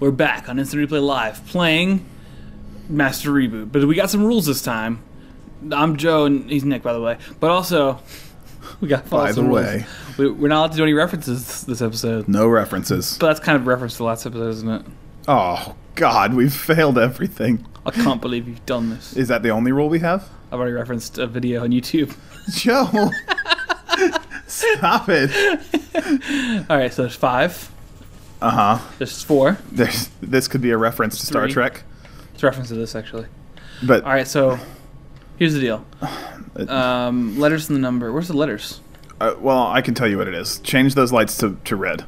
We're back on Instant Replay Live playing Master Reboot. But we got some rules this time. I'm Joe and he's Nick, by the way. But also, we got to follow some rules. We're not allowed to do any references this episode. No references. But that's kind of a reference to the last episode, isn't it? Oh, God, we've failed everything. I can't believe you've done this. Is that the only rule we have? I've already referenced a video on YouTube. Joe! Stop it. Alright, so there's 5. Uh-huh. There's 4. This could be a reference to Star Trek. It's a reference to this, actually. But alright, so here's the deal. Letters in the number. Where's the letters? Well, I can tell you what it is. Change those lights to red.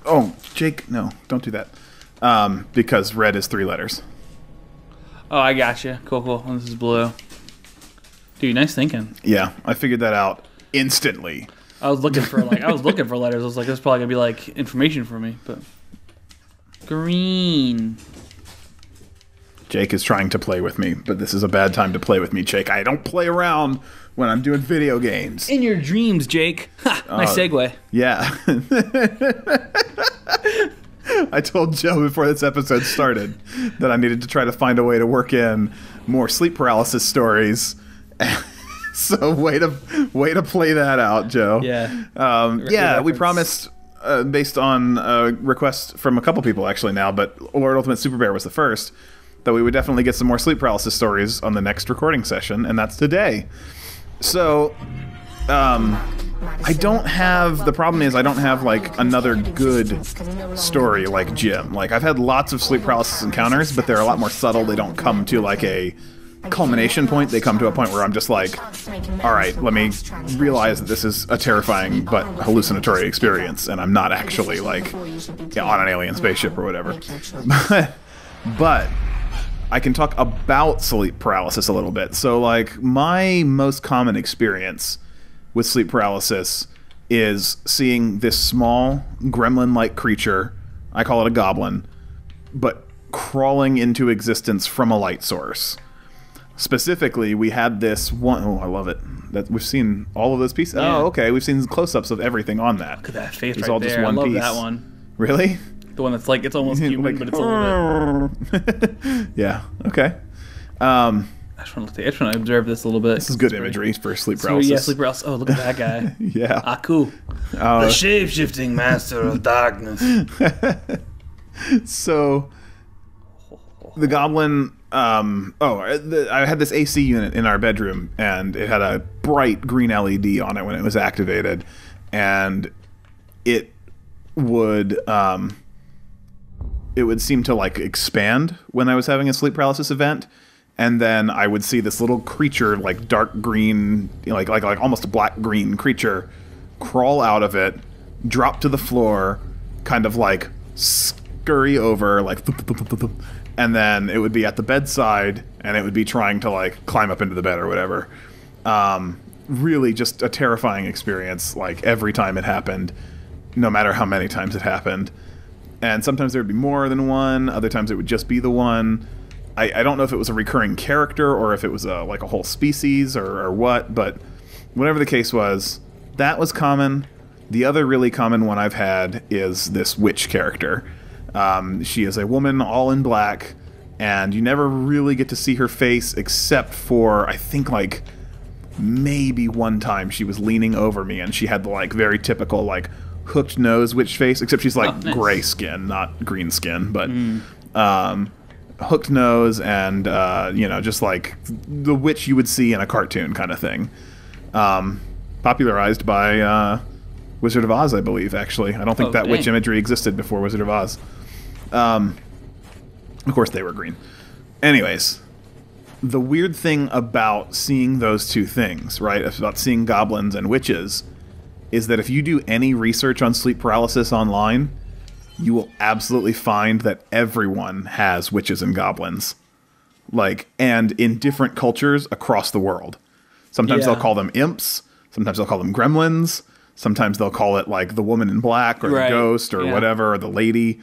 Oh, Jake, no, don't do that. Because red is 3 letters. Oh, I got you. Cool, cool. And this is blue. Dude, nice thinking. Yeah, I figured that out instantly. I was looking for letters. I was like, this is probably gonna be like information for me, but green. Jake is trying to play with me, but this is a bad time to play with me, Jake. I don't play around when I'm doing video games. In your dreams, Jake. Ha, nice segue. Yeah. I told Joe before this episode started that I needed to try to find a way to work in more sleep paralysis stories. So way to play that out, Joe. Yeah. Yeah, we promised, based on a request from a couple people actually now, but Lord Ultimate Super Bear was the first, that we would definitely get some more sleep paralysis stories on the next recording session, and that's today. So, I don't have, the problem is I don't have like another good story like Jim. Like I've had lots of sleep paralysis encounters, but they're a lot more subtle. They don't come to like a culmination point. They come to a point where I'm just like, all right, let me realize that this is a terrifying but hallucinatory experience, and I'm not actually like on an alien spaceship or whatever. But I can talk about sleep paralysis a little bit. So like my most common experience with sleep paralysis is seeing this small gremlin-like creature, I call it a goblin, but crawling into existence from a light source. Specifically, we had this one, oh, I love it. That we've seen all of those pieces. Yeah. Oh, okay, we've seen close-ups of everything on that. Look at that face it's right all there. Just one I love piece. That one. Really? The one that's like, it's almost human, but it's a little bit. Yeah, okay. I just want to observe this a little bit. This is good imagery for sleep paralysis. Yeah, sleep paralysis. Oh, look at that guy. Yeah. Aku. The shape-shifting master of darkness. So, the goblin... I had this AC unit in our bedroom, and it had a bright green LED on it when it was activated, and it would seem to like expand when I was having a sleep paralysis event. And then I would see this little creature, like dark green, like almost a black-green creature, crawl out of it, drop to the floor, kind of like scurry over, like, and then it would be at the bedside, and it would be trying to like climb up into the bed or whatever. Really just a terrifying experience, like every time it happened, no matter how many times it happened. And sometimes there would be more than one, other times it would just be the one. I don't know if it was a recurring character or if it was like a whole species or what, but whatever the case was, that was common. The other really common one I've had is this witch character. She is a woman all in black, and you never really get to see her face except for, I think, like, maybe one time she was leaning over me, and she had the, like, very typical, like, hooked nose witch face, except she's, like, nice. Gray skin, not green skin, but... hooked nose and, you know, just like the witch you would see in a cartoon kind of thing. Popularized by Wizard of Oz, I believe, actually. I don't think that witch imagery existed before Wizard of Oz. Of course, they were green. Anyways, the weird thing about seeing those two things, right, about seeing goblins and witches, is that if you do any research on sleep paralysis online, you will absolutely find that everyone has witches and goblins. Like, and in different cultures across the world. Sometimes they'll call them imps, sometimes they'll call them gremlins, sometimes they'll call it, like, the woman in black, or the ghost, or whatever, or the lady.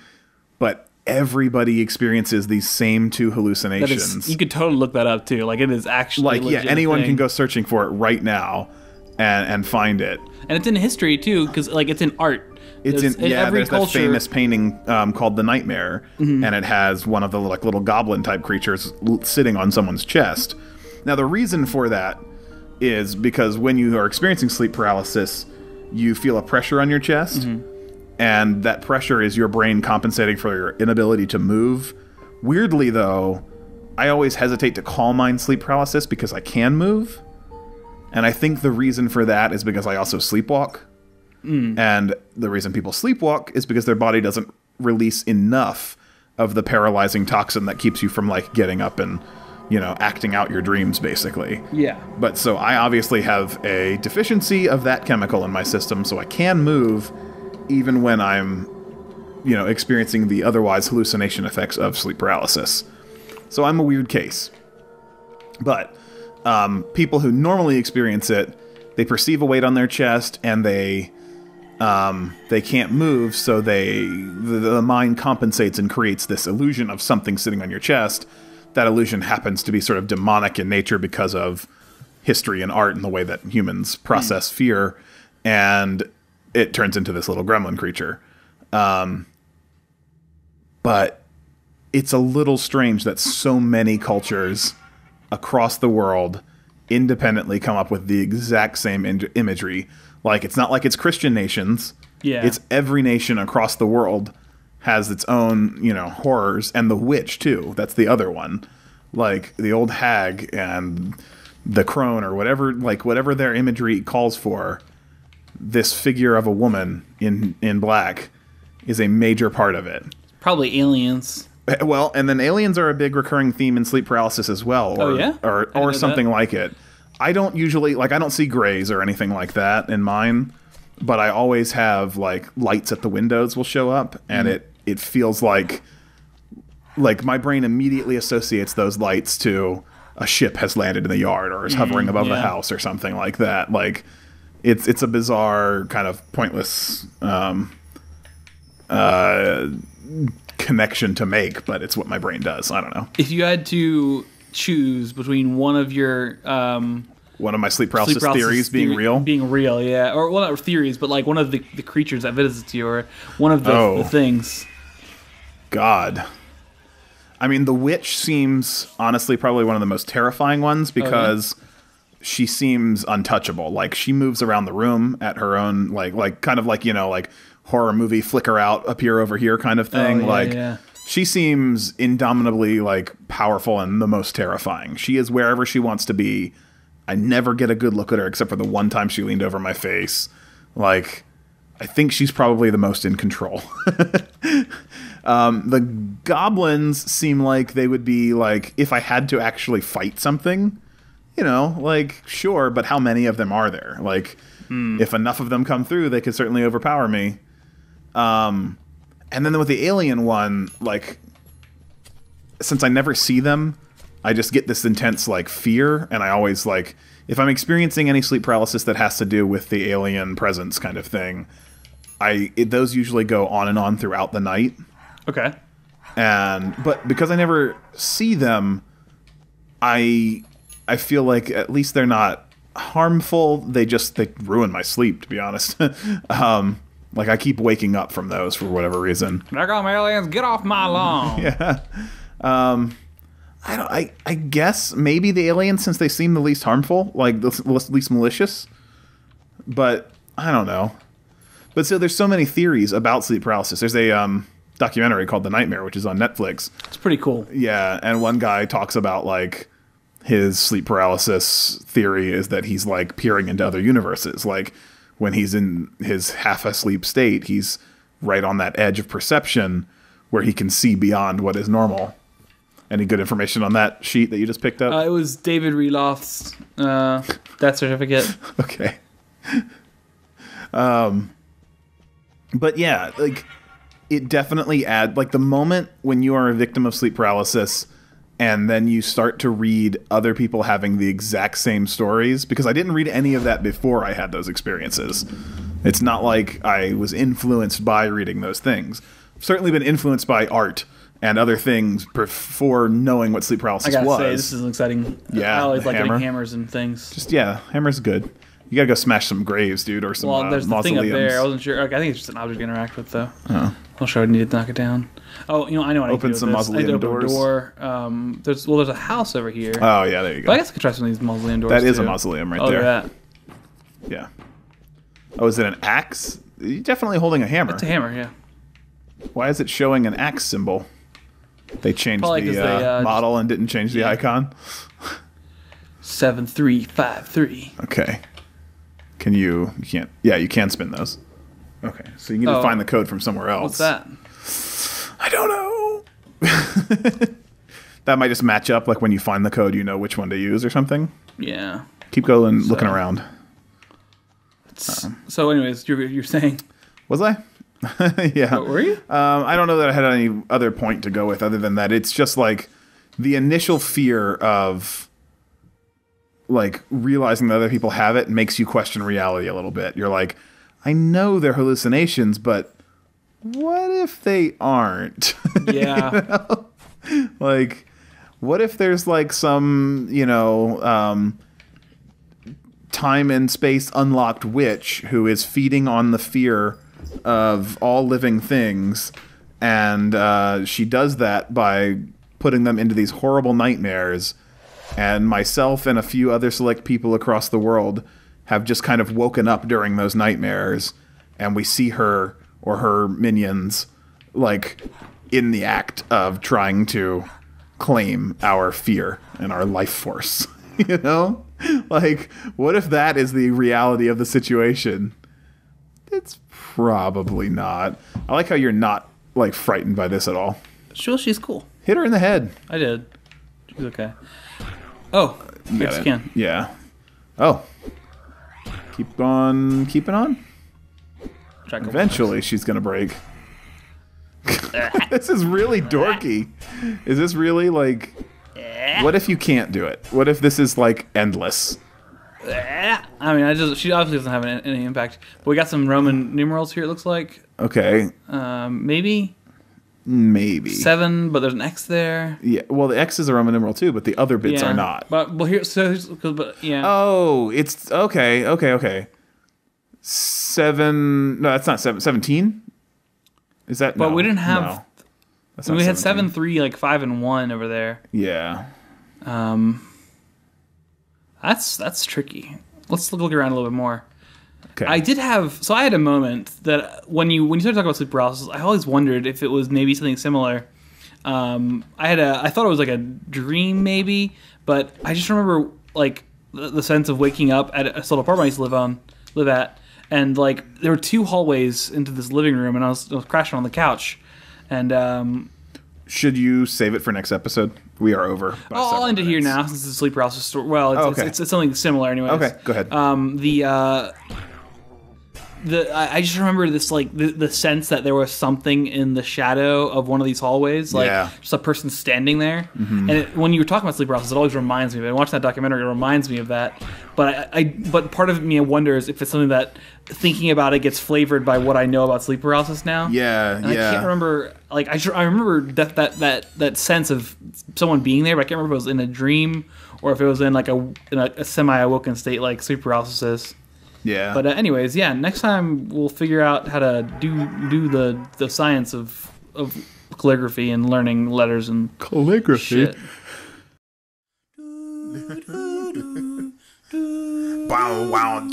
But everybody experiences these same two hallucinations. You could totally look that up, too. Like, it is actually like, yeah, anyone can go searching for it right now. and find it. And it's in history too, because like it's in art. It's in every there's culture. That famous painting called The Nightmare, and it has one of the like little goblin type creatures sitting on someone's chest. Now the reason for that is because when you are experiencing sleep paralysis, you feel a pressure on your chest, and that pressure is your brain compensating for your inability to move. Weirdly though, I always hesitate to call mine sleep paralysis because I can move. And I think the reason for that is because I also sleepwalk. And the reason people sleepwalk is because their body doesn't release enough of the paralyzing toxin that keeps you from like getting up and, you know, acting out your dreams basically. Yeah. But so I obviously have a deficiency of that chemical in my system, so I can move even when I'm, you know, experiencing the otherwise hallucination effects of sleep paralysis. So I'm a weird case. But people who normally experience it, they perceive a weight on their chest and they can't move, so the mind compensates and creates this illusion of something sitting on your chest. That illusion happens to be sort of demonic in nature because of history and art and the way that humans process fear, and it turns into this little gremlin creature. But it's a little strange that so many cultures across the world independently come up with the exact same imagery. Like, it's not like it's Christian nations. Yeah. It's every nation across the world has its own, you know, horrors. And the witch, too. That's the other one. Like, the old hag and the crone or whatever, like, whatever their imagery calls for, this figure of a woman in black is a major part of it. Probably aliens. Well, and then aliens are a big recurring theme in sleep paralysis as well. Or something like it. I don't usually, like, I don't see grays or anything like that in mine, but I always have, like, lights at the windows will show up, and it feels like my brain immediately associates those lights to a ship has landed in the yard or is hovering above the house or something like that. Like, it's a bizarre, kind of pointless connection to make, but it's what my brain does. I don't know. If you had to choose between one of your one of my sleep paralysis theories being real, yeah, or well, not theories, but like one of the creatures that visits you, or one of the things. God, I mean, the witch seems honestly probably one of the most terrifying ones because she seems untouchable. Like, she moves around the room at her own like kind of like, you know, like horror movie flicker out, appear over here kind of thing. She seems indomitably, like, powerful and the most terrifying. She is wherever she wants to be. I never get a good look at her except for the one time she leaned over my face. Like, I think she's probably the most in control. The goblins seem like they would be, like, if I had to actually fight something, you know, like, sure, but how many of them are there? Like, if enough of them come through, they could certainly overpower me. And then with the alien one, like, since I never see them, I just get this intense, like, fear, and I always, like, if I'm experiencing any sleep paralysis that has to do with the alien presence kind of thing, those usually go on and on throughout the night. Okay. But because I never see them, I feel like at least they're not harmful. They ruin my sleep, to be honest. Like, I keep waking up from those for whatever reason. There come aliens, get off my lawn. Yeah. I guess maybe the aliens, since they seem the least harmful, like the least malicious. But I don't know. But so there's so many theories about sleep paralysis. There's a documentary called The Nightmare, which is on Netflix. It's pretty cool. Yeah, and one guy talks about, like, his sleep paralysis theory is that he's, like, peering into other universes. Like, when he's in his half-asleep state, he's right on that edge of perception where he can see beyond what is normal. Any good information on that sheet that you just picked up? It was David Reloft's death certificate. Okay. But yeah, like, it definitely like, the moment when you are a victim of sleep paralysis and then you start to read other people having the exact same stories, because I didn't read any of that before I had those experiences. It's not like I was influenced by reading those things. I've certainly been influenced by art and other things before knowing what sleep paralysis was. I gotta say, this is exciting. Yeah, I always like getting hammers and things. Hammer's good. You gotta go smash some graves, dude, or some Well, there's the thing up mausoleums. there. I wasn't sure. Okay, I think it's just an object to interact with, though. Oh. I'm sure I needed to knock it down. Oh, I know what I need to do with Open some this. I need to mausoleum open a doors. door. There's a house over here. Oh, yeah, there you go. But I guess I could try some of these mausoleum doors, That is too. a mausoleum right Oh, there. look at that. Yeah. Oh, is it an axe? You're definitely holding a hammer. It's a hammer, yeah. Why is it showing an axe symbol? They changed Probably 'cause the they, model and didn't change the icon? 7353. Okay. You can't. Yeah, you can spin those. Okay, so you need to find the code from somewhere else. What's that? I don't know. That might just match up, like when you find the code, you know which one to use or something. Yeah. Keep going, looking around. So, anyways, you're saying... Was I? Yeah. What were you? I don't know that I had any other point to go with other than that. It's just like the initial fear of like realizing that other people have it makes you question reality a little bit. You're like, I know they're hallucinations, but what if they aren't? Yeah. You know? Like, what if there's like some, time and space unlocked witch who is feeding on the fear of all living things, and she does that by putting them into these horrible nightmares, and myself and a few other select people across the world have just kind of woken up during those nightmares, and we see her or her minions like in the act of trying to claim our fear and our life force. You know? Like, what if that is the reality of the situation? It's probably not. I like how you're not, like, frightened by this at all. Sure, she's cool. Hit her in the head. I did. She's okay. Oh, fix can. Yeah. Oh. Keep on keeping on. Eventually, she's going to break. This is really dorky. Is this really, like... What if you can't do it? What if this is, like, endless? I mean, she obviously doesn't have any impact. But we got some Roman numerals here, it looks like. Okay. Maybe? Maybe. 7, but there's an X there. Yeah, well, the X is a Roman numeral, too, but the other bits are not. But yeah. Oh, it's... Okay. 7... No, that's not 7. 17? Is that... But no, we didn't have... No. That's we had 7, 3, like 5, and 1 over there. Yeah. That's tricky. Let's look around a little bit more. Okay. I had a moment that when you started talking about sleep paralysis, I always wondered if it was maybe something similar. I thought it was like a dream maybe, but I just remember like the sense of waking up at a little apartment I used to live at, and like there were 2 hallways into this living room, and I was crashing on the couch, and should you save it for next episode? We are over. I'll end it here now since it's a sleep paralysis story. Well, it's something similar anyways. Okay, go ahead. I just remember this like the sense that there was something in the shadow of one of these hallways, like just a person standing there. Mm-hmm. And when you were talking about sleep paralysis, it always reminds me of it. Watching that documentary, it reminds me of that. But but part of me wonders if it's something that thinking about it gets flavored by what I know about sleep paralysis now. Yeah, and I can't remember. Like I remember that sense of someone being there, but I can't remember if it was in a dream or if it was in like a semi-awoken state like sleep paralysis is. Yeah. But anyways, next time we'll figure out how to do the science of calligraphy and learning letters and calligraphy. Shit. Wow, wow.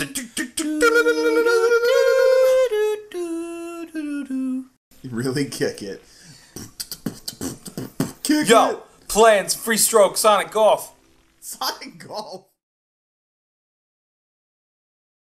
Really kick it. Yo, plans, free stroke, Sonic Golf. Sonic Golf.